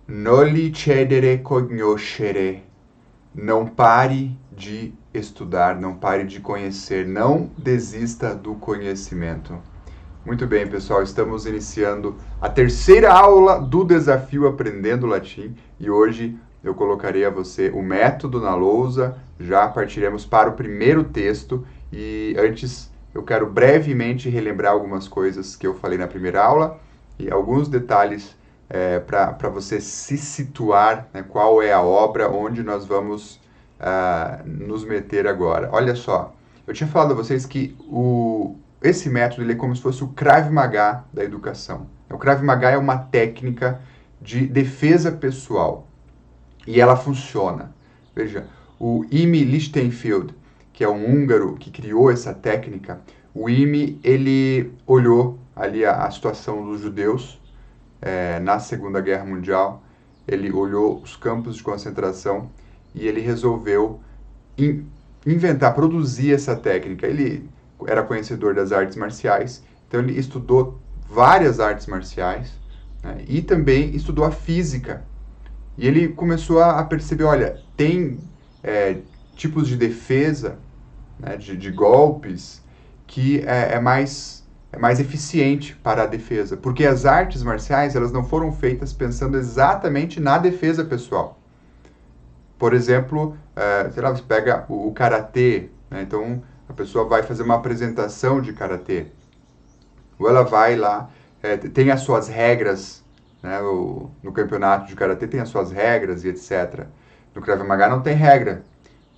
Noli cedere cognoscere. Não pare de estudar, não pare de conhecer, não desista do conhecimento. Muito bem, pessoal, estamos iniciando a terceira aula do desafio Aprendendo Latim e hoje eu colocarei a você o método na lousa, já partiremos para o primeiro texto e antes eu quero brevemente relembrar algumas coisas que eu falei na primeira aula e alguns detalhes para você se situar, né, qual é a obra, onde nós vamos nos meter agora. Olha só, eu tinha falado a vocês que esse método ele é como se fosse o Krav Maga da educação. O Krav Maga é uma técnica de defesa pessoal e ela funciona. Veja, o Imi Lichtenfeld, que é um húngaro que criou essa técnica, o Imi ele olhou ali a situação dos judeus na Segunda Guerra Mundial, ele olhou os campos de concentração e ele resolveu inventar, produzir essa técnica. Ele era conhecedor das artes marciais, então ele estudou várias artes marciais, né, e também estudou a física. E ele começou a perceber, olha, tem tipos de defesa, né, de golpes, que é mais eficiente para a defesa, porque as artes marciais elas não foram feitas pensando exatamente na defesa pessoal. Por exemplo, sei lá, você pega o karatê, né? Então a pessoa vai fazer uma apresentação de karatê, ou ela vai lá, tem as suas regras, né? No campeonato de karatê tem as suas regras e etc. No Krav Maga não tem regra.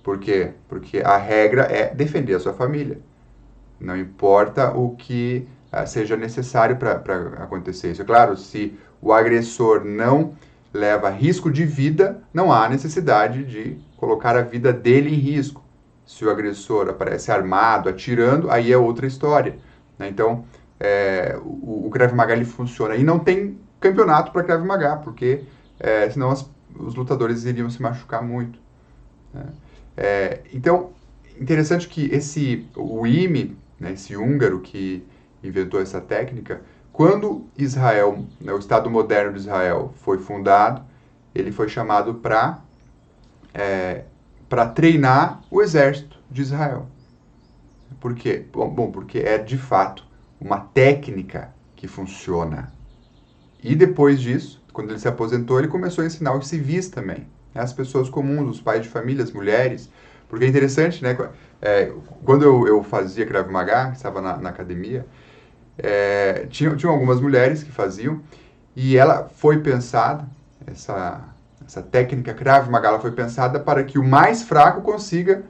Por quê? Porque a regra é defender a sua família. Não importa o que seja necessário para acontecer isso. É claro, se o agressor não leva risco de vida, não há necessidade de colocar a vida dele em risco. Se o agressor aparece armado, atirando, aí é outra história, né? Então, o Krav Maga ele funciona. E não tem campeonato para Krav Maga, porque senão os lutadores iriam se machucar muito, né? Então, interessante que o Imi, né, esse húngaro que inventou essa técnica, quando Israel, né, o Estado moderno de Israel foi fundado, ele foi chamado para treinar o exército de Israel. Por quê? Bom, porque é de fato uma técnica que funciona. E depois disso, quando ele se aposentou, ele começou a ensinar os civis também, né, as pessoas comuns, os pais de família, as mulheres. Porque é interessante, né? Quando eu fazia Krav Maga, estava na academia, tinham algumas mulheres que faziam, e ela foi pensada, essa técnica Krav Maga, ela foi pensada para que o mais fraco consiga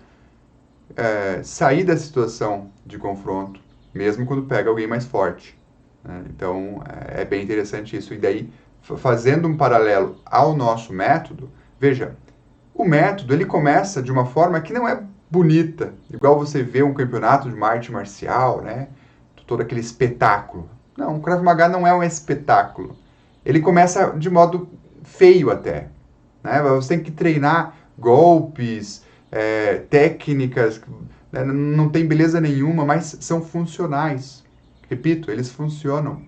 sair da situação de confronto, mesmo quando pega alguém mais forte, né? Então, é bem interessante isso. E daí, fazendo um paralelo ao nosso método, veja, o método, ele começa de uma forma que não é bonita, igual você vê um campeonato de uma arte marcial, né? Todo aquele espetáculo. Não, o Krav Maga não é um espetáculo. Ele começa de modo feio até, né? Você tem que treinar golpes, técnicas, né? Não tem beleza nenhuma, mas são funcionais. Repito, eles funcionam.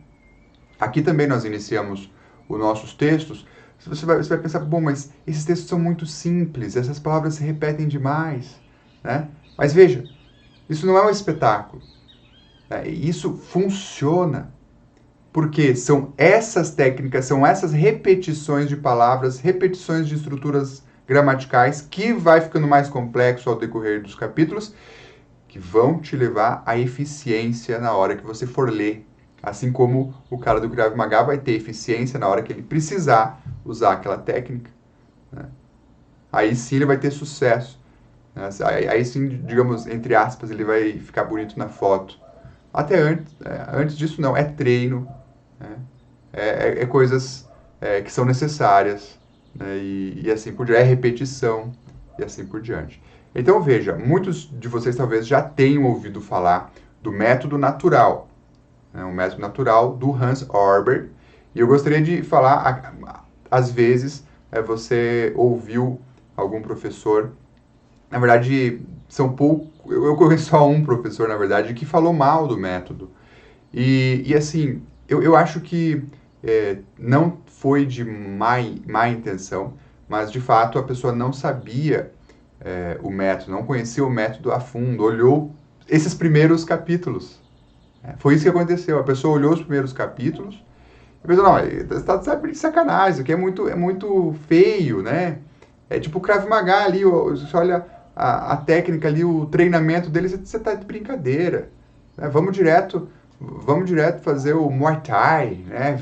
Aqui também nós iniciamos os nossos textos. Você vai pensar, bom, mas esses textos são muito simples, essas palavras se repetem demais, né? Mas veja, isso não é um espetáculo, né? Isso funciona, porque são essas técnicas, são essas repetições de palavras, repetições de estruturas gramaticais, que vai ficando mais complexo ao decorrer dos capítulos, que vão te levar à eficiência na hora que você for ler. Assim como o cara do Krav Maga vai ter eficiência na hora que ele precisar usar aquela técnica, né? Aí sim ele vai ter sucesso, né? Aí sim, digamos, entre aspas, ele vai ficar bonito na foto. Até antes disso não, é treino, né? Coisas que são necessárias, né? E assim por diante, é repetição e assim por diante. Então veja, muitos de vocês talvez já tenham ouvido falar do método natural, né, um método natural do Hans Orber. E eu gostaria de falar, às vezes, você ouviu algum professor, na verdade, eu conheço só um professor, na verdade, que falou mal do método. E assim, eu acho que não foi de má intenção, mas de fato a pessoa não sabia o método, não conhecia o método a fundo, olhou esses primeiros capítulos. Foi isso que aconteceu. A pessoa olhou os primeiros capítulos e pensou, não, está de sacanagem, isso aqui é muito feio, né? É tipo o Krav Maga ali, você olha a técnica ali, o treinamento dele, você está de brincadeira. Né? Vamos direto fazer o Muay Thai, né?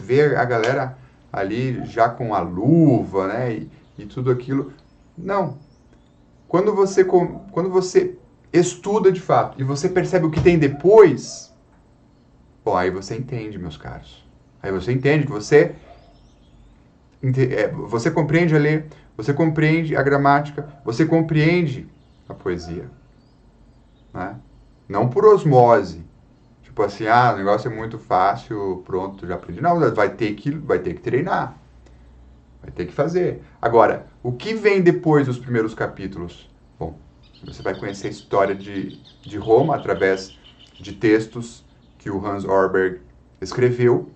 Ver a galera ali já com a luva, né? E tudo aquilo. Não. Quando você estuda de fato e você percebe o que tem depois, bom, aí você entende, meus caros. Aí você entende que você compreende a ler, você compreende a gramática, você compreende a poesia. Né? Não por osmose. Tipo assim, o negócio é muito fácil, pronto, já aprendi. Não, vai ter que treinar. Vai ter que fazer. Agora, o que vem depois dos primeiros capítulos? Bom, você vai conhecer a história de Roma através de textos que o Hans Orberg escreveu.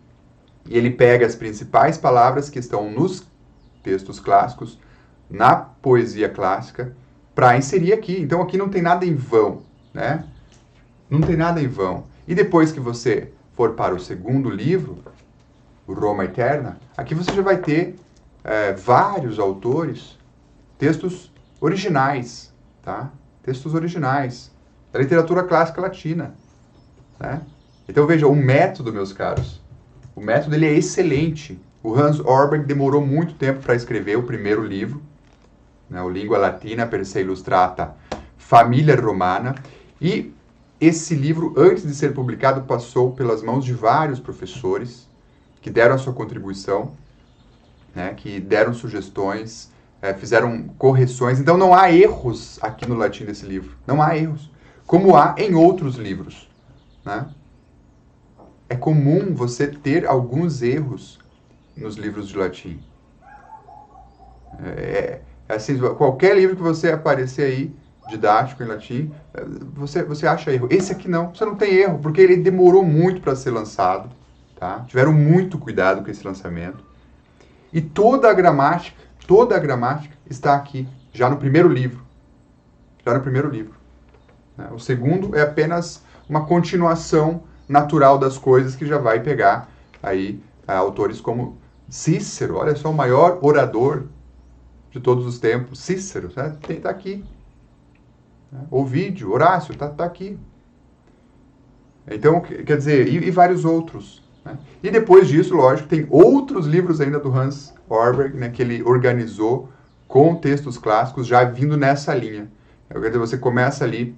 E ele pega as principais palavras que estão nos textos clássicos, na poesia clássica, para inserir aqui. Então aqui não tem nada em vão, né? Não tem nada em vão. E depois que você for para o segundo livro, o Roma Eterna, aqui você já vai ter vários autores, textos originais, tá? Textos originais da literatura clássica latina, né? Então veja, o método, meus caros, o método ele é excelente. O Hans Orberg demorou muito tempo para escrever o primeiro livro, né, o Língua Latina per se illustrata Família Romana, e esse livro, antes de ser publicado, passou pelas mãos de vários professores que deram a sua contribuição, né, que deram sugestões, fizeram correções. Então não há erros aqui no latim desse livro. Não há erros. Como há em outros livros. Né? É comum você ter alguns erros nos livros de latim. Assim, qualquer livro que você aparecer aí, didático em latim, você acha erro. Esse aqui não, você não tem erro, porque ele demorou muito para ser lançado. Tá? Tiveram muito cuidado com esse lançamento. E toda a gramática está aqui, já no primeiro livro. Já no primeiro livro. O segundo é apenas uma continuação natural das coisas que já vai pegar aí autores como Cícero, olha só, o maior orador de todos os tempos, Cícero, está aqui. Ovídio, Horácio, está aqui. Então, quer dizer, e vários outros. Né? E depois disso, lógico, tem outros livros ainda do Hans Orberg, né, que ele organizou com textos clássicos já vindo nessa linha. Quer dizer, você começa ali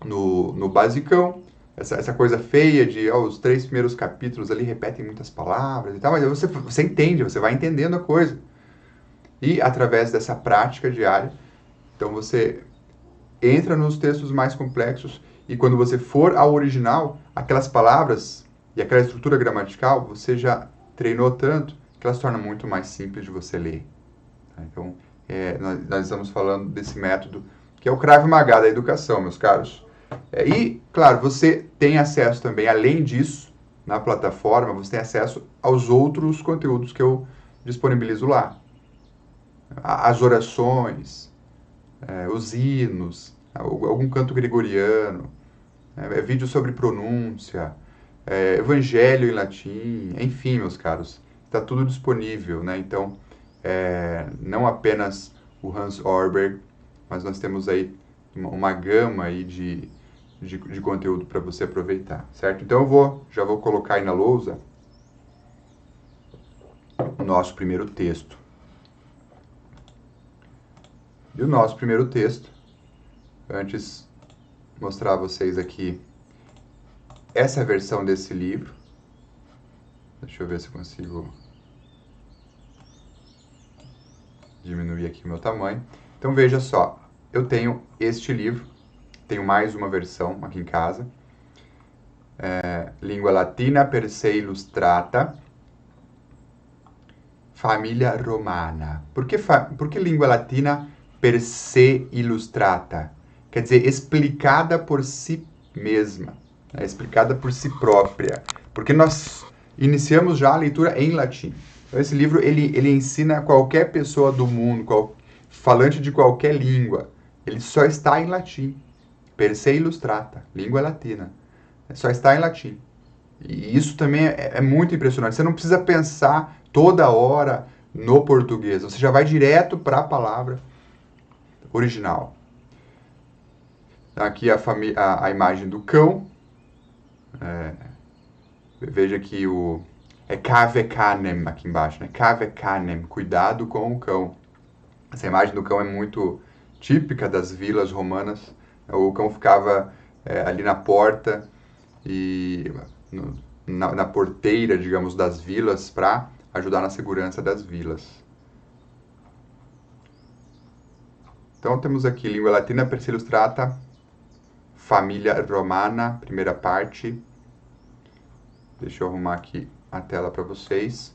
no basicão, essa coisa feia de os 3 primeiros capítulos ali repetem muitas palavras e tal, mas você entende, você vai entendendo a coisa. E através dessa prática diária, então você entra nos textos mais complexos e quando você for ao original, aquelas palavras e aquela estrutura gramatical, você já treinou tanto que elas se tornam muito mais simples de você ler. Então, nós estamos falando desse método que é o Krav Maga da educação, meus caros. E, claro, você tem acesso também, além disso, na plataforma, você tem acesso aos outros conteúdos que eu disponibilizo lá. As orações, os hinos, algum canto gregoriano, vídeo sobre pronúncia, evangelho em latim, enfim, meus caros, está tudo disponível, né? Então, não apenas o Hans Orberg, mas nós temos aí uma gama aí de conteúdo para você aproveitar, certo? Então eu já vou colocar aí na lousa o nosso primeiro texto. E o nosso primeiro texto, antes mostrar a vocês aqui essa versão desse livro. Deixa eu ver se eu consigo diminuir aqui o meu tamanho. Então veja só, eu tenho este livro, tenho mais uma versão aqui em casa. Língua Latina per se illustrata, Família Romana. Por que língua latina per se illustrata? Quer dizer, explicada por si mesma, explicada por si própria. Porque nós iniciamos já a leitura em latim. Então, esse livro, ele ensina qualquer pessoa do mundo, falante de qualquer língua, ele só está em latim. Per se illustrata, língua latina. Só está em latim. E isso também é muito impressionante. Você não precisa pensar toda hora no português. Você já vai direto para a palavra original. Aqui a imagem do cão. Veja que é cave canem aqui embaixo, né? Cave canem, cuidado com o cão. Essa imagem do cão é muito típica das vilas romanas. O cão ficava ali na porta e na porteira, digamos, das vilas para ajudar na segurança das vilas. Então temos aqui língua latina, per se illustrata, família romana, primeira parte. Deixa eu arrumar aqui a tela para vocês.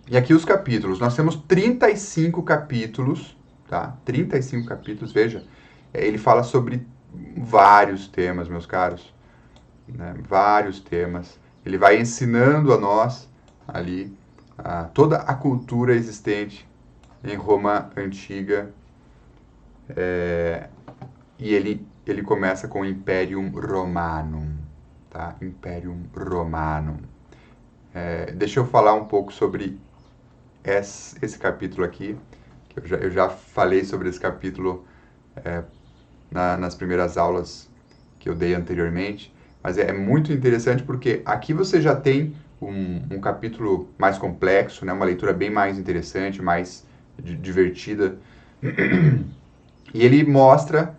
E aqui os capítulos. Nós temos 35 capítulos, tá? 35 capítulos, veja. Ele fala sobre vários temas, meus caros. Né? Vários temas. Ele vai ensinando a nós ali toda a cultura existente em Roma Antiga. E ele começa com o Imperium Romanum. Tá? Imperium Romanum. Deixa eu falar um pouco sobre esse capítulo aqui. Que eu já falei sobre esse capítulo nas primeiras aulas que eu dei anteriormente. Mas é muito interessante porque aqui você já tem um capítulo mais complexo, né? Uma leitura bem mais interessante, mais divertida. E ele mostra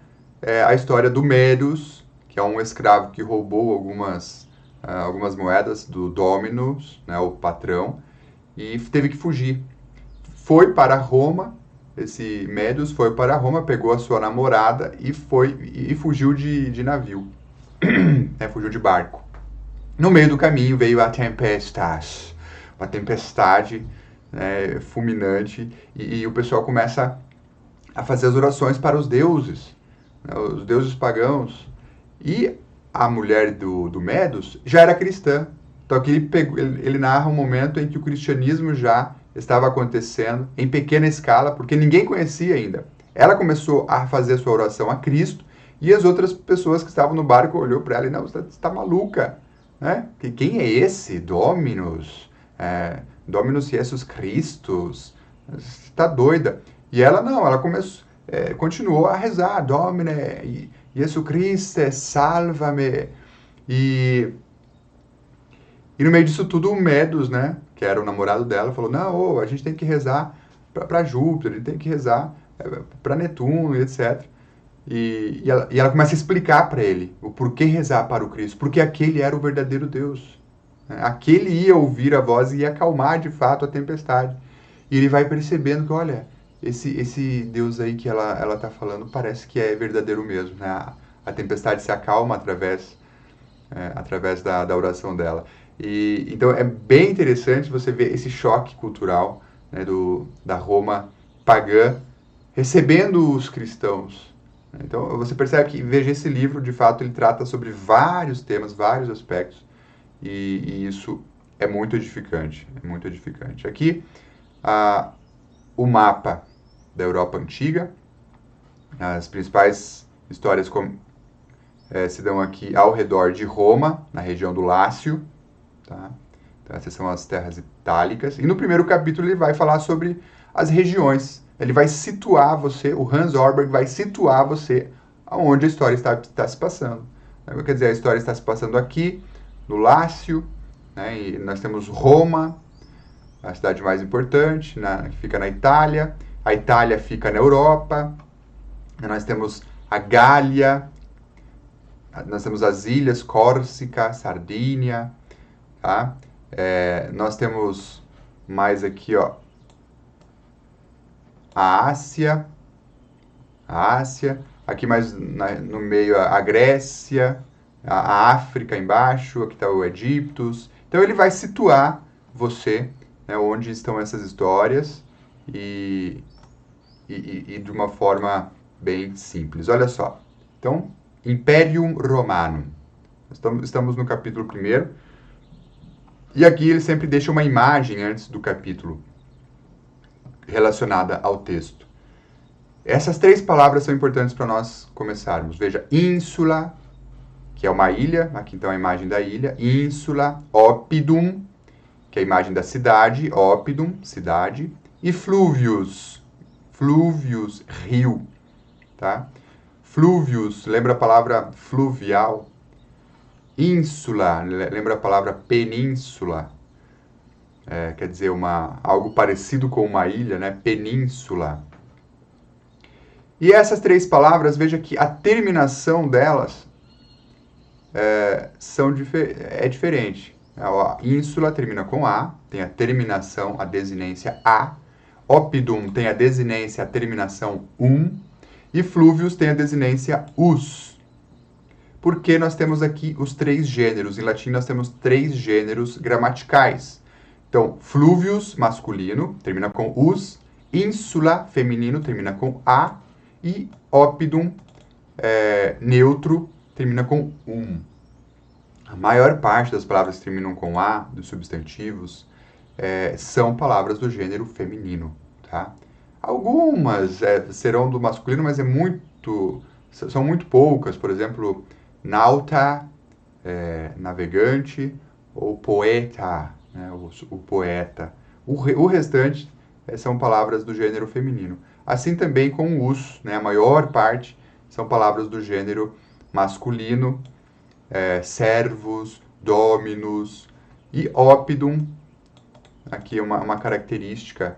a história do Médius, que é um escravo que roubou algumas moedas do Dominus, né, o patrão, e teve que fugir. Foi para Roma, esse Médius foi para Roma, pegou a sua namorada e fugiu de navio, fugiu de barco. No meio do caminho veio a tempestade, uma tempestade fulminante, e o pessoal começa a fazer as orações para os deuses, né, os deuses pagãos. E a mulher do Médius já era cristã. Então aqui ele narra um momento em que o cristianismo já estava acontecendo em pequena escala, porque ninguém conhecia ainda. Ela começou a fazer a sua oração a Cristo, e as outras pessoas que estavam no barco olhou para ela e, não, você está maluca. Né? Quem é esse? Dominus? Dominus Jesus Christus? Você está doida. E ela não, ela continuou a rezar, Domine, Jesus Cristo, salva-me. E no meio disso tudo, o Médius, né, que era o namorado dela, falou, não, a gente tem que rezar para Júpiter, a gente tem que rezar para Netuno, etc. E ela começa a explicar para ele o porquê rezar para o Cristo, porque aquele era o verdadeiro Deus. Né? Aquele ia ouvir a voz e ia acalmar de fato a tempestade. E ele vai percebendo que, olha, esse Deus aí que ela está falando parece que é verdadeiro mesmo. Né? A tempestade se acalma através da oração dela. Então é bem interessante você ver esse choque cultural, né, da Roma pagã recebendo os cristãos. Então você percebe que, veja, esse livro, de fato, ele trata sobre vários temas, vários aspectos, e isso é muito edificante, Aqui, o mapa da Europa Antiga, as principais histórias se dão aqui ao redor de Roma, na região do Lácio, tá? Então essas são as terras itálicas, e no primeiro capítulo ele vai falar sobre as regiões. Ele vai situar você, o Hans Orberg vai situar você aonde a história está se passando. Quer dizer, a história está se passando aqui, no Lácio, né, e nós temos Roma, a cidade mais importante, que fica na Itália. A Itália fica na Europa. Nós temos a Gália, nós temos as ilhas, Córcega, Sardínia, tá? Nós temos mais aqui, ó, a Ásia, aqui mais no meio a Grécia, a África embaixo, aqui está o Egito. Então ele vai situar você, né, onde estão essas histórias e de uma forma bem simples. Olha só, então, Imperium Romanum. Estamos no capítulo 1. E aqui ele sempre deixa uma imagem antes do capítulo relacionada ao texto. Essas 3 palavras são importantes para nós começarmos. Veja, ínsula, que é uma ilha, aqui então a imagem da ilha, ínsula, oppidum, que é a imagem da cidade, oppidum, cidade, e fluvius, fluvius, rio, tá? Fluvius, lembra a palavra fluvial? Ínsula, lembra a palavra península? Quer dizer, algo parecido com uma ilha, né? Península. E essas 3 palavras, veja que a terminação delas é diferente. A ínsula termina com A, tem a terminação, a desinência A. Oppidum tem a desinência, a terminação e fluvius tem a desinência us. Porque nós temos aqui os 3 gêneros. Em latim nós temos 3 gêneros gramaticais. Então, fluvius, masculino, termina com us. Ínsula, feminino, termina com A. E oppidum, neutro, termina com A maior parte das palavras que terminam com A, dos substantivos, são palavras do gênero feminino, tá? Algumas serão do masculino, mas são muito poucas. Por exemplo, nauta, navegante, ou poeta, né, o poeta. O restante são palavras do gênero feminino. Assim também com o us, né, a maior parte são palavras do gênero masculino, servus, dominus, e oppidum, aqui uma característica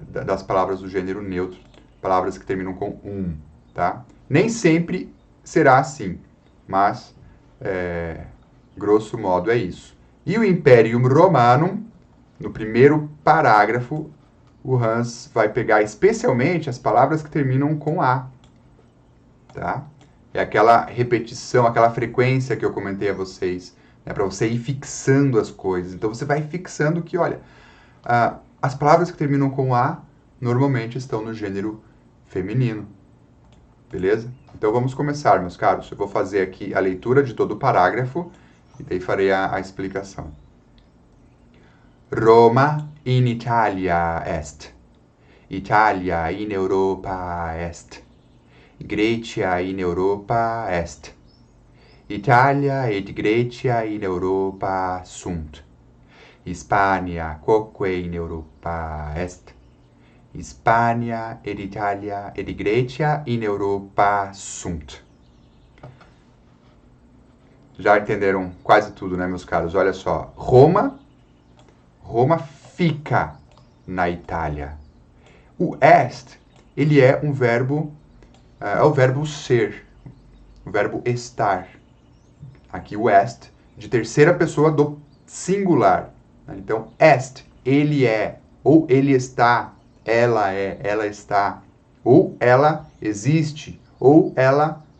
das palavras do gênero neutro, palavras que terminam com tá? Nem sempre será assim, mas, grosso modo, é isso. E o Imperium Romanum, no primeiro parágrafo, o Hans vai pegar especialmente as palavras que terminam com A, tá? É aquela repetição, aquela frequência que eu comentei a vocês, né, para você ir fixando as coisas. Então, você vai fixando que, olha, as palavras que terminam com A normalmente estão no gênero feminino. Beleza? Então, vamos começar, meus caros. Eu vou fazer aqui a leitura de todo o parágrafo e daí farei a explicação. Roma in Italia est. Italia in Europa est. Grecia in Europa est. Italia et Grecia in Europa sunt. Hispania quoque in Europa est. Hispania et Italia et Grecia in Europa sunt. Já entenderam quase tudo, né, meus caros? Olha só. Roma fica na Itália. O est, ele é um verbo, é o verbo ser, o verbo estar. Aqui o est, de terceira pessoa do singular. Então, est, ele é, ou ele está, ela é, ela está, ou ela existe, ou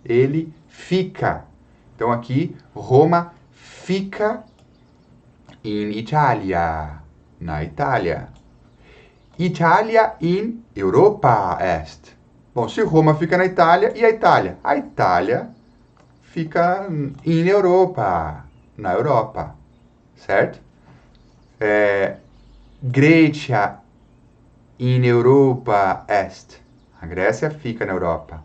ele fica. Então, aqui, Roma fica in Italia, na Itália. Italia in Europa est. Bom, se Roma fica na Itália, e a Itália? A Itália fica in Europa, na Europa, certo? Grecia in Europa est. A Grécia fica na Europa.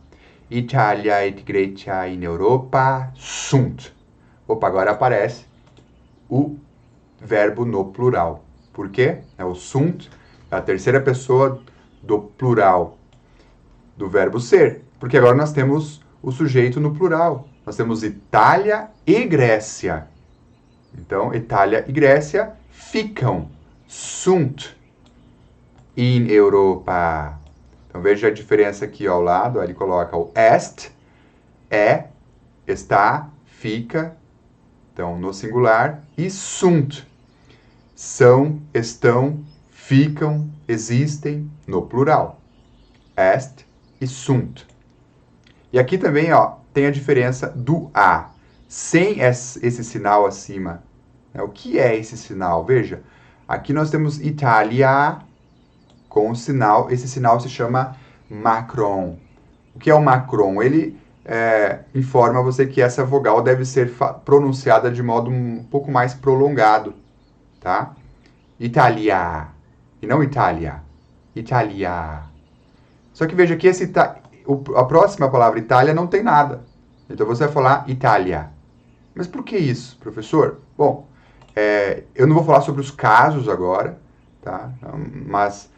Italia et Grecia in Europa sunt. Opa, agora aparece o verbo no plural. Por quê? O sunt é a terceira pessoa do plural do verbo ser. Porque agora nós temos o sujeito no plural. Nós temos Itália e Grécia. Então, Itália e Grécia ficam. Sunt in Europa. Então, veja a diferença aqui ao lado. Ele coloca o est, está, fica, então, no singular. E sunt, são, estão, ficam, existem, no plural. Est e sunt. E aqui também, tem a diferença do a. Sem esse sinal acima. O que é esse sinal? Veja, aqui nós temos Itália com o sinal. Esse sinal se chama macron. O que é o macron? Ele informa você que essa vogal deve ser pronunciada de modo um pouco mais prolongado, tá? Italia, e não Itália. Italia. Só que veja que a próxima palavra Itália não tem nada. Então você vai falar Itália. Mas por que isso, professor? Bom, eu não vou falar sobre os casos agora, tá? Mas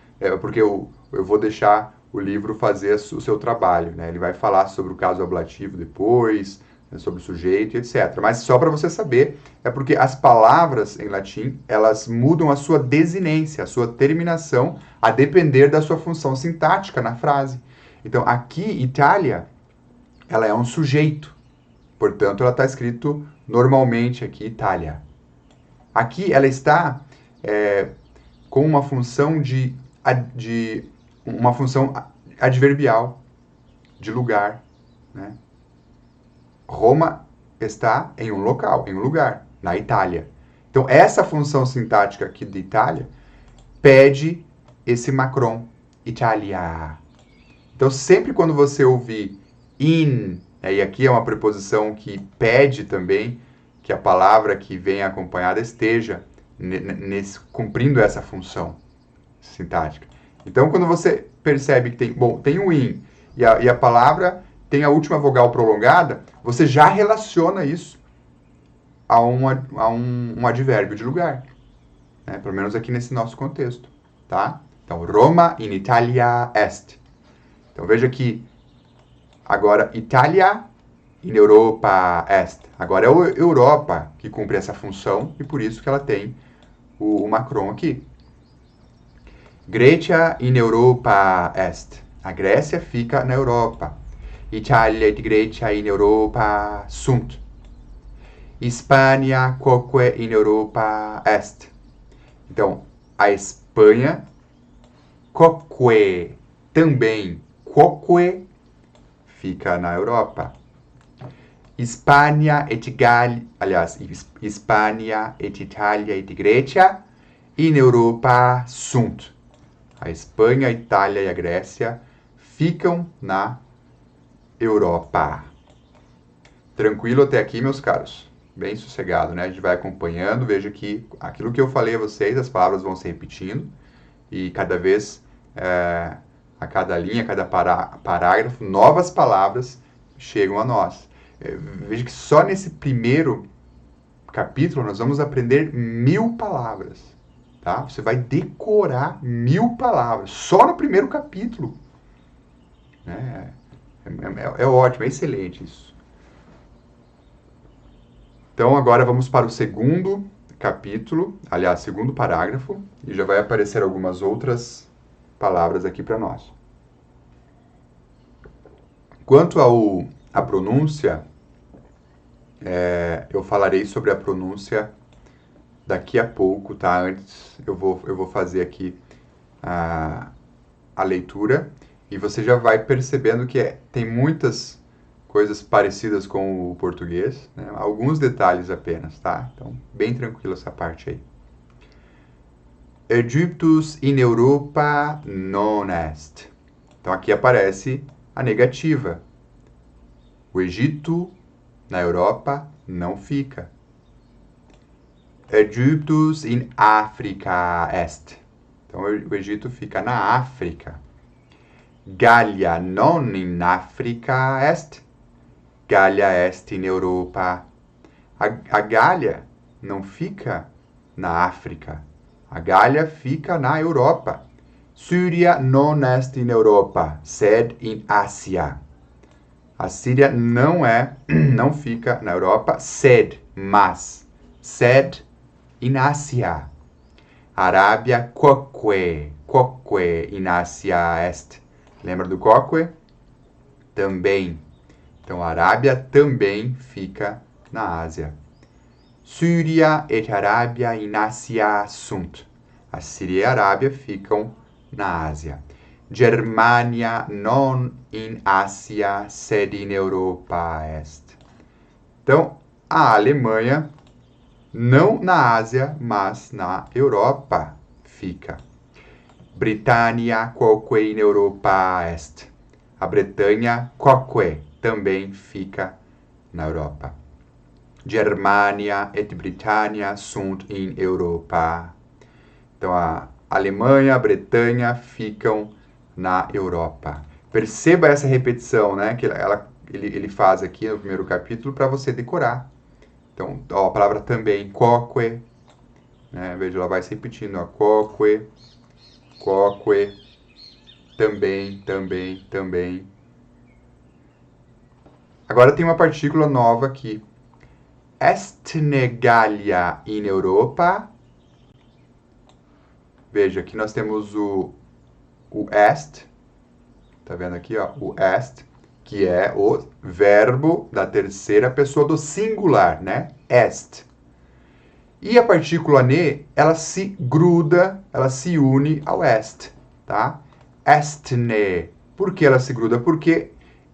porque eu vou deixar o livro fazer o seu trabalho, né? Ele vai falar sobre o caso ablativo depois, né, sobre o sujeito, etc. Mas só para você saber, é porque as palavras em latim, elas mudam a sua desinência, a sua terminação, a depender da sua função sintática na frase. Então, aqui, Itália, ela é um sujeito. Portanto, ela está escrito normalmente aqui, Itália. Aqui, ela está com uma função uma função adverbial, de lugar, né? Roma está em um local, em um lugar, na Itália. Então, essa função sintática aqui de Itália pede esse macron, Italia. Então, sempre quando você ouvir in, e aqui é uma preposição que pede também que a palavra que vem acompanhada esteja cumprindo essa função sintática. Então, quando você percebe que tem um in e a palavra tem a última vogal prolongada, você já relaciona isso a um advérbio de lugar, né? Pelo menos aqui nesse nosso contexto, tá? Então, Roma in Italia est. Então, veja que agora Itália in Europa est. Agora é a Europa que cumpre essa função e por isso que ela tem o macron aqui. Grecia in Europa est. A Grécia fica na Europa. Italia et Grecia in Europa sunt. Hispania quoque in Europa est. Então, a Espanha, quoque, também, quoque, fica na Europa. Hispania et Galia, aliás, Hispania et Italia et Grecia in Europa sunt. A Espanha, a Itália e a Grécia ficam na Europa. Tranquilo até aqui, meus caros? Bem sossegado, né? A gente vai acompanhando. Veja que aquilo que eu falei a vocês, as palavras vão se repetindo. E cada vez, a cada linha, a cada parágrafo, novas palavras chegam a nós. Veja que só nesse primeiro capítulo nós vamos aprender 1000 palavras. Tá? Você vai decorar 1000 palavras, só no primeiro capítulo. É ótimo, é excelente isso. Então, agora vamos para o segundo capítulo, aliás, segundo parágrafo, e já vai aparecer algumas outras palavras aqui para nós. Quanto à pronúncia, eu falarei sobre a pronúncia daqui a pouco, tá? Antes eu vou fazer aqui a leitura e você já vai percebendo que tem muitas coisas parecidas com o português, né? Alguns detalhes apenas, tá? Então, bem tranquilo essa parte aí. Egyptus in Europa non est. Então, aqui aparece a negativa. O Egito na Europa não fica. Egyptus in Africa est. Então, o Egito fica na África. Gallia non in Africa est. Gallia est in Europa. A Gália não fica na África. A Gália fica na Europa. Syria non est in Europa, sed in Ásia. A Síria não fica na Europa, sed, mas. Sed in Ásia. Arábia quoque in Ásia est. Lembra do quoque? Também. Então, a Arábia também fica na Ásia. Síria et Arábia in Ásia sunt. A Síria e a Arábia ficam na Ásia. Germania non in Ásia, sed in Europa est. Então, a Alemanha não na Ásia, mas na Europa fica. Britannia quoque in Europa est. A Bretanha quoque também fica na Europa. Germania et Britannia sunt in Europa. Então, a Alemanha, a Bretanha ficam na Europa. Perceba essa repetição, né, que ele faz aqui no primeiro capítulo para você decorar. Então, ó, a palavra também, quoque, né, veja, ela vai se repetindo, ó, quoque, também, também, também. Agora tem uma partícula nova aqui. Est Gallia in Europa. Veja, aqui nós temos o est, tá vendo aqui, ó, o est, que é o verbo da terceira pessoa do singular, né? Est. E a partícula ne, ela se gruda, ela se une ao est, tá? Estne. Por que ela se gruda? Porque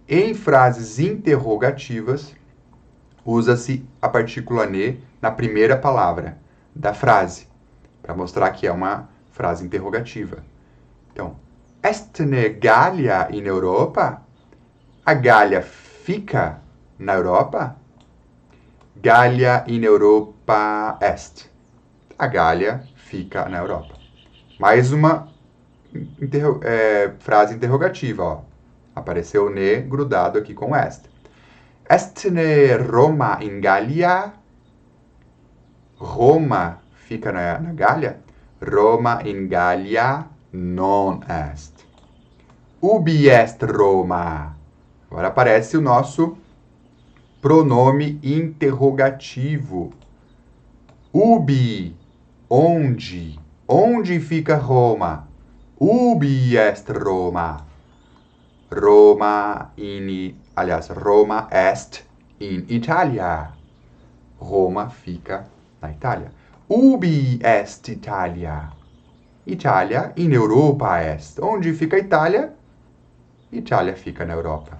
em frases interrogativas usa-se a partícula ne na primeira palavra da frase, para mostrar que é uma frase interrogativa. Então, Estne Gallia in Europa? A Gália fica na Europa? Gallia in Europa est. A Gália fica na Europa. Mais uma frase interrogativa, ó. Apareceu ne grudado aqui com est. Estne Roma in Gallia? Roma fica na Gália? Roma in Gallia non est. Ubi est Roma? Agora aparece o nosso pronome interrogativo. Ubi, onde? Onde fica Roma? Ubi est Roma? Roma est in Italia. Roma fica na Itália. Ubi est Italia? Itália in Europa est. Onde fica a Itália? Itália fica na Europa.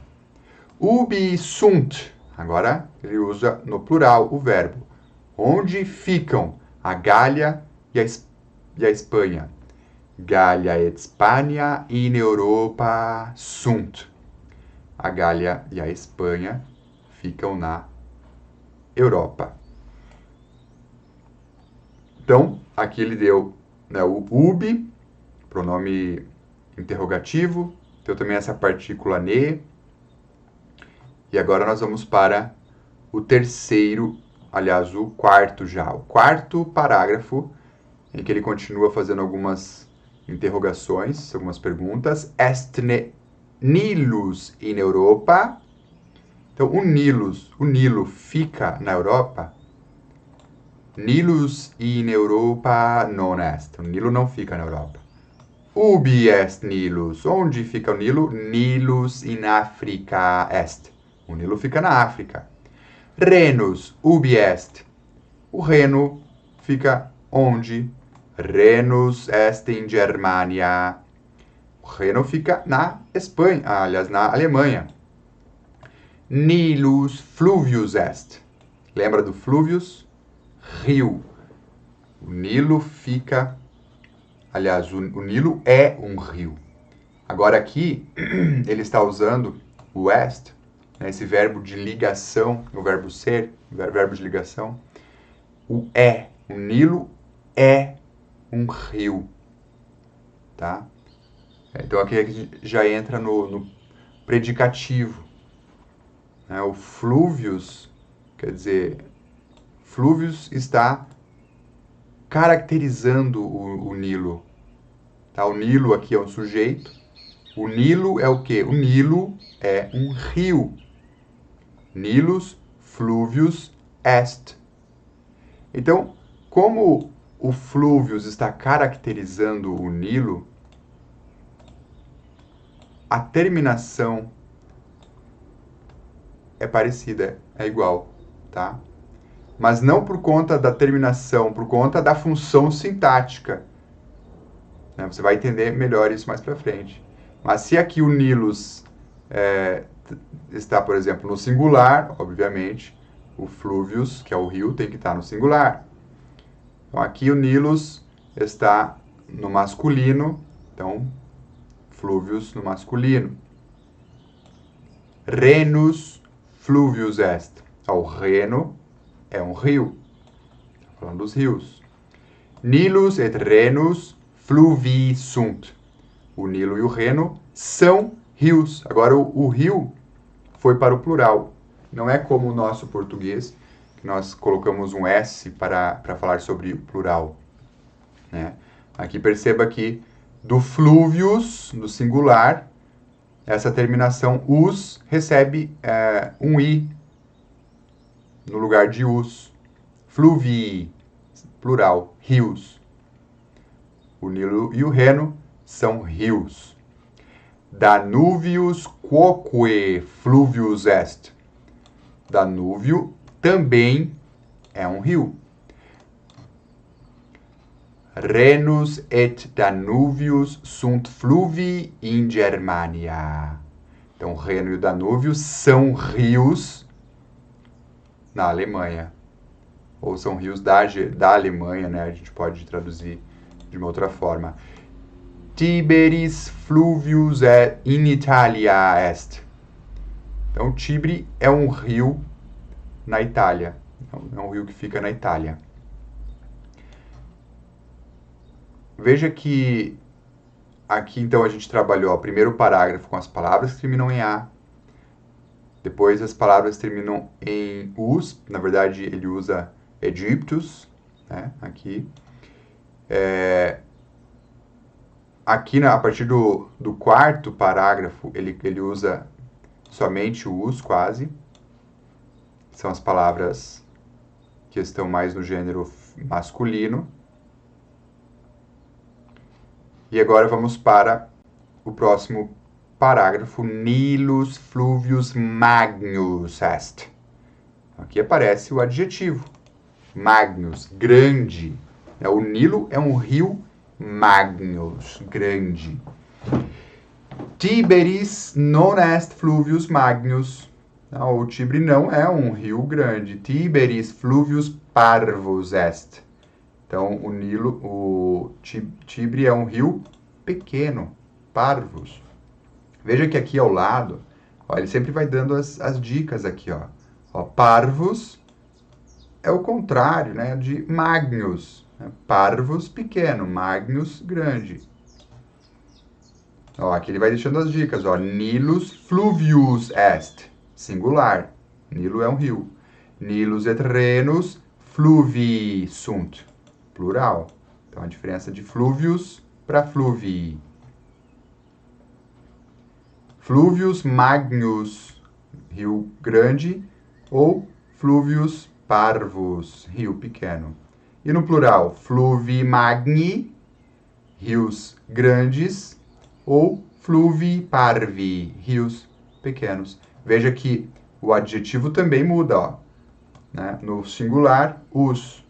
Ubi sunt. Agora ele usa no plural o verbo. Onde ficam a Gália e a Espanha? Gallia et Spania in Europa sunt. A Gália e a Espanha ficam na Europa. Então, aqui ele deu, né, o ubi, pronome interrogativo, deu também essa partícula ne. E agora nós vamos para o terceiro, aliás, o quarto já. O quarto parágrafo, em que ele continua fazendo algumas interrogações, algumas perguntas. Est Nilus in Europa? Então, o Nilo fica na Europa? Nilus in Europa non est. O Nilo não fica na Europa. Ubi est Nilus? Onde fica o Nilo? Nilus in Africa est. O Nilo fica na África. Renus, ubi est? O Reno fica onde? Renus est in Germania. O Reno fica na Espanha, aliás, na Alemanha. Nilus fluvius est. Lembra do fluvius? Rio. O Nilo fica... Aliás, o Nilo é um rio. Agora aqui, ele está usando o est, né, esse verbo de ligação, o verbo ser, o verbo de ligação. O é. O Nilo é um rio. Tá? Então aqui já entra no predicativo. Né? O fluvius, quer dizer, fluvius está caracterizando o Nilo. Tá? O Nilo aqui é um sujeito. O Nilo é o quê? O Nilo é um rio. Nilus fluvius est. Então, como o fluvius está caracterizando o Nilo, a terminação é parecida, é igual, tá? Mas não por conta da terminação, por conta da função sintática. Né? Você vai entender melhor isso mais para frente. Mas se aqui o Nilus está, por exemplo, no singular, obviamente, o fluvius, que é o rio, tem que estar no singular. Então, aqui o Nilus está no masculino, então, fluvius no masculino. Renus fluvius est. O Reno é um rio. Tá falando dos rios. Nilus et Renus fluvi sunt. O Nilo e o Reno são rios. Agora, o rio foi para o plural. Não é como o nosso português, que nós colocamos um S para falar sobre o plural. Né? Aqui perceba que do fluvius, do singular, essa terminação us recebe um i no lugar de us. Fluvii, plural, rios. O Nilo e o Reno são rios. Danuvius quoque fluvius est. Danúvio também é um rio. Renus et Danuvius sunt fluvi in Germania. Então, o Reno e o Danúvio são rios na Alemanha. Ou são rios da Alemanha, né? A gente pode traduzir de uma outra forma. Tiberis fluvius in Italia est. Então, o Tibre é um rio na Itália. É um rio que fica na Itália. Veja que aqui, então, a gente trabalhou o primeiro parágrafo com as palavras que terminam em A. Depois, as palavras terminam em us. Na verdade, ele usa Egyptus, né? Aqui. Aqui, a partir do quarto parágrafo, ele usa somente o us, quase. São as palavras que estão mais no gênero masculino. E agora vamos para o próximo parágrafo. Nilus fluvius magnus est. Aqui aparece o adjetivo. Magnus, grande. O Nilo é um rio magnus, grande. Tiberis non est fluvius magnus. O Tibre não é um rio grande. Tiberis fluvius parvus est. Então, o Tibre é um rio pequeno, parvus. Veja que aqui ao lado, ele sempre vai dando as dicas aqui, parvus é o contrário, né, de magnus. Parvus, pequeno, magnus, grande. Aqui ele vai deixando as dicas, Nilus fluvius est, singular. Nilo é um rio. Nilus et Renus fluvi sunt, plural. Então, a diferença de fluvius para fluvii. Fluvius magnus, rio grande, ou fluvius parvus, rio pequeno. E no plural, fluvi magni, rios grandes, ou fluvi parvi, rios pequenos. Veja que o adjetivo também muda, né? No singular, us,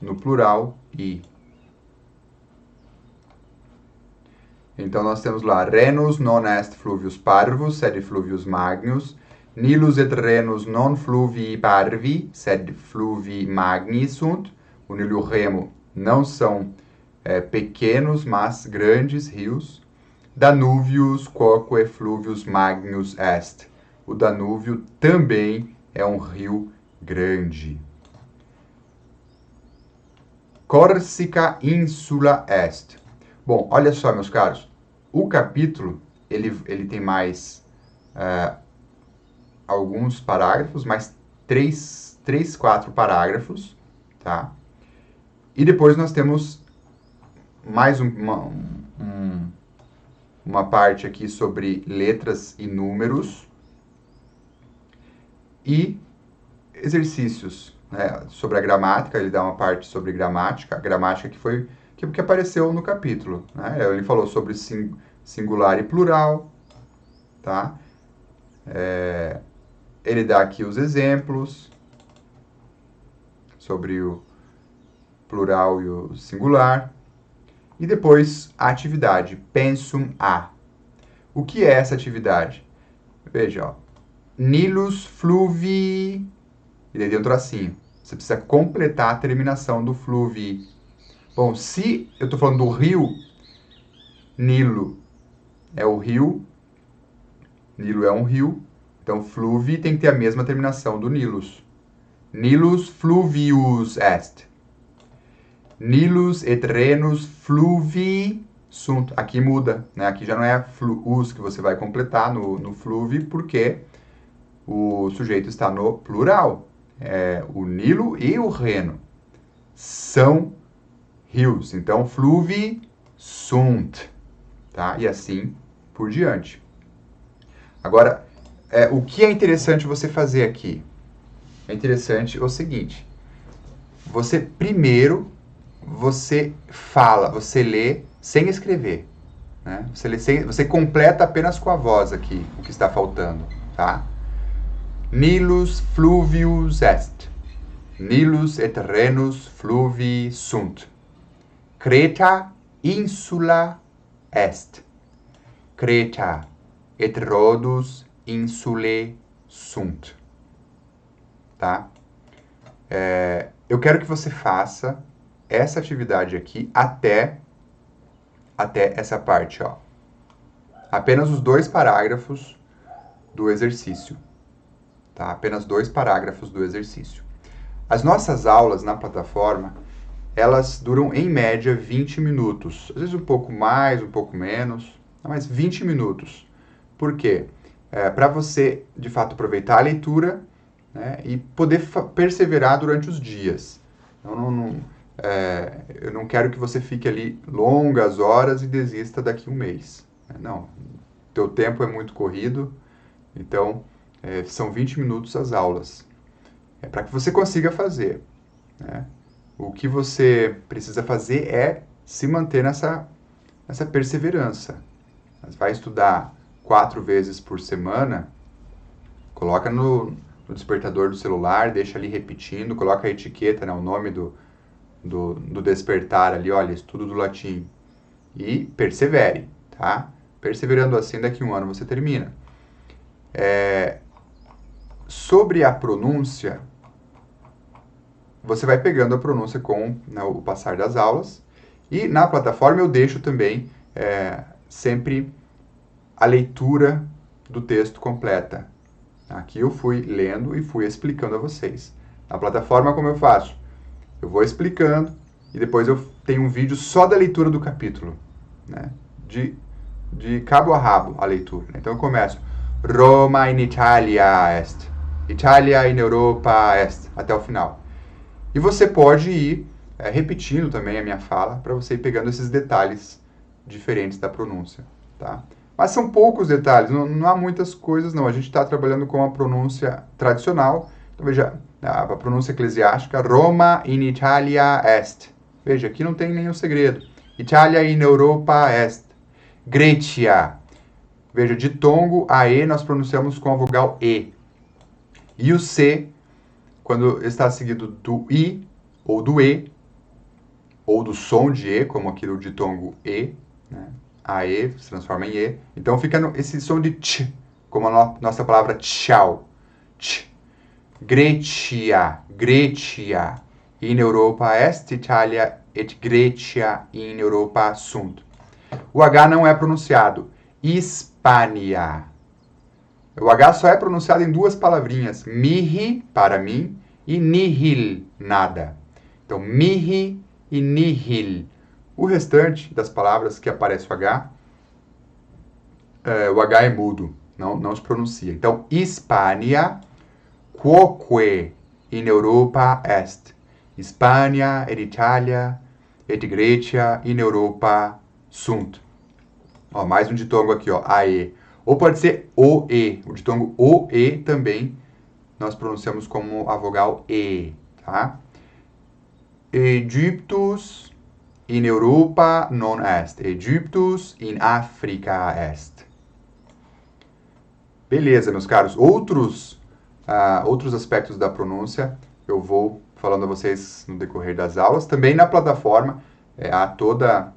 no plural, i. Então, nós temos lá, Renus non est fluvius parvus, sed fluvius magnus, Nilus et Renus non fluvii parvi, sed fluvi magni sunt. O Nilo e o Reno não são pequenos, mas grandes rios. Danuvius quoque fluvius magnus est. O Danúvio também é um rio grande. Corsica insula est. Bom, olha só, meus caros. O capítulo, ele tem mais alguns parágrafos, mais 4 parágrafos, tá? E depois nós temos mais uma parte aqui sobre letras e números e exercícios, né? Sobre a gramática, ele dá uma parte sobre gramática, a gramática que apareceu no capítulo, né? Ele falou sobre singular e plural, tá? Ele dá aqui os exemplos sobre o plural e o singular. E depois a atividade, pensum a. O que é essa atividade? Veja, Nilus fluvi, e daí tem um tracinho. Você precisa completar a terminação do fluvi. Bom, se eu estou falando do rio, Nilo é o rio, Nilo é um rio, Então, fluvi tem que ter a mesma terminação do Nilus. Nilus fluvius est. Nilus et Rhenus fluvi sunt. Aqui muda, né? Aqui já não é fluus que você vai completar no fluvi, porque o sujeito está no plural. O Nilo e o Reno são rios. Então, fluvi sunt. Tá? E assim por diante. Agora, o que é interessante você fazer aqui? É interessante o seguinte. Você fala, você lê sem escrever. Né? Você completa apenas com a voz aqui o que está faltando. Tá? Nilus fluvius est. Nilus et Rhenus fluvi sunt. Creta insula est. Creta et Rhodus insulae sunt. Tá? Eu quero que você faça essa atividade aqui até essa parte, ó. Apenas os 2 parágrafos do exercício. Tá? Apenas 2 parágrafos do exercício. As nossas aulas na plataforma, elas duram em média 20 minutos. Às vezes um pouco mais, um pouco menos, mas 20 minutos. Por quê? Para você, de fato, aproveitar a leitura, né, e poder perseverar durante os dias. Então, eu não quero que você fique ali longas horas e desista daqui um mês. Não, teu tempo é muito corrido, então são 20 minutos as aulas. Para que você consiga fazer. Né? O que você precisa fazer é se manter nessa perseverança. Você vai estudar 4 vezes por semana, coloca no despertador do celular, deixa ali repetindo, coloca a etiqueta, né, o nome do despertar ali, olha, estudo do latim. E persevere, tá? Perseverando assim, daqui a um ano você termina. Sobre a pronúncia, você vai pegando a pronúncia com, né, o passar das aulas. E na plataforma eu deixo também sempre a leitura do texto completa. Aqui eu fui lendo e fui explicando a vocês. Na plataforma, como eu faço? Eu vou explicando e depois eu tenho um vídeo só da leitura do capítulo. Né? De cabo a rabo a leitura. Então eu começo. Roma in Italia est. Italia in Europa est. Até o final. E você pode ir repetindo também a minha fala para você ir pegando esses detalhes diferentes da pronúncia. Tá? Mas são poucos detalhes, não há muitas coisas não. A gente está trabalhando com a pronúncia tradicional. Então veja, a pronúncia eclesiástica. Roma in Italia est. Veja, aqui não tem nenhum segredo. Italia in Europa est. Grecia. Veja, ditongo a E nós pronunciamos com a vogal E. E o C, quando está seguido do I, ou do E, ou do som de E, como aqui no ditongo E, né? A E se transforma em E. Então fica esse som de T, como a nossa palavra tchau. T. Grecia, Grecia. In Europa est, Italia et Grecia in Europa sunt. O H não é pronunciado. Hispânia. O H só é pronunciado em 2 palavrinhas. Mihi, para mim, e nihil, nada. Então, mihi e nihil. O restante das palavras que aparece o H é mudo, não se pronuncia. Então, Hispânia, quoque in Europa est. Hispânia et Italia et Grecia in Europa sunt. Ó, mais um ditongo aqui, ó, AE. Ou pode ser OE. O ditongo OE também nós pronunciamos como a vogal E, tá? Egyptus in Europa non est. Egyptus in Africa est. Beleza, meus caros. Outros aspectos da pronúncia eu vou falando a vocês no decorrer das aulas. Também na plataforma, há toda...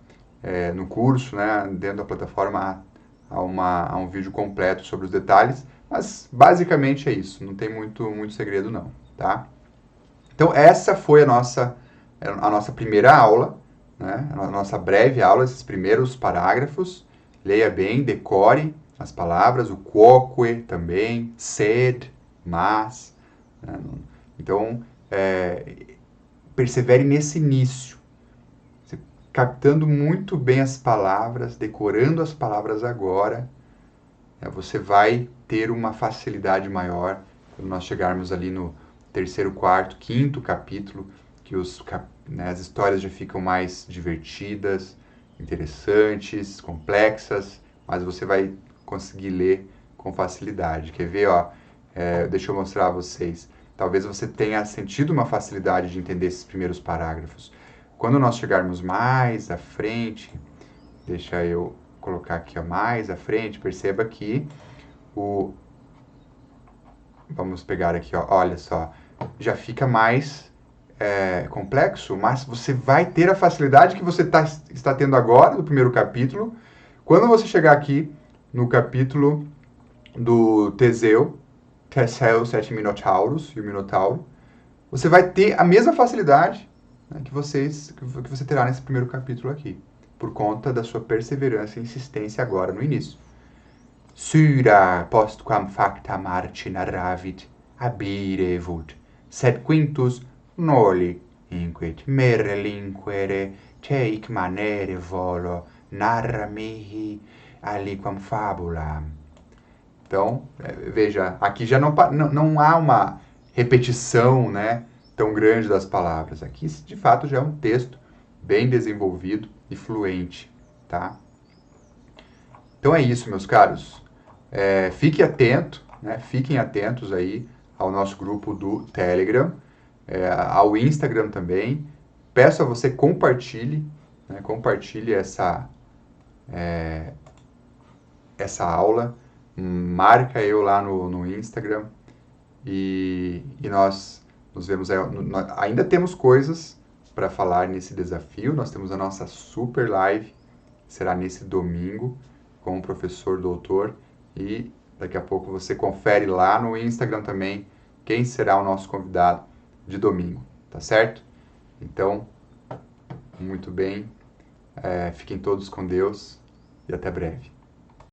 no curso, né, dentro da plataforma, há um vídeo completo sobre os detalhes, mas basicamente é isso, não tem muito segredo não, tá? Então essa foi a nossa primeira aula, né, a nossa breve aula, esses primeiros parágrafos, leia bem, decore, as palavras, o quoque também, sed, mas. Né? Então, persevere nesse início, você captando muito bem as palavras, decorando as palavras agora, você vai ter uma facilidade maior quando nós chegarmos ali no terceiro, quarto, quinto capítulo, que as histórias já ficam mais divertidas, interessantes, complexas, mas você vai conseguir ler com facilidade. Quer ver, ó? Deixa eu mostrar a vocês. Talvez você tenha sentido uma facilidade de entender esses primeiros parágrafos. Quando nós chegarmos mais à frente, deixa eu colocar aqui, ó, mais à frente, perceba que vamos pegar aqui, ó, olha só, já fica mais complexo, mas você vai ter a facilidade que você está tendo agora, no primeiro capítulo. Quando você chegar aqui no capítulo do Teseu, Sete Minotauros e o Minotauro, você vai ter a mesma facilidade, né, que você terá nesse primeiro capítulo aqui, por conta da sua perseverança e insistência agora no início. Syra postquam facta marci narravit, abirevut, sed quintus noli inquit merlinquere teic manere volo narra mihi aliquam fabula. Então, veja, aqui já não há uma repetição, né, tão grande das palavras. Aqui, de fato, já é um texto bem desenvolvido e fluente, tá? Então é isso, meus caros. Fique atento, né? Fiquem atentos aí ao nosso grupo do Telegram, ao Instagram também. Peço a você compartilhe, né? Compartilhe essa aula, marca eu lá no Instagram e nós nos vemos aí. Ainda temos coisas para falar nesse desafio. Nós temos a nossa super live, que será nesse domingo, com o professor doutor, e daqui a pouco você confere lá no Instagram também quem será o nosso convidado de domingo, tá certo? Então, muito bem, fiquem todos com Deus e até breve.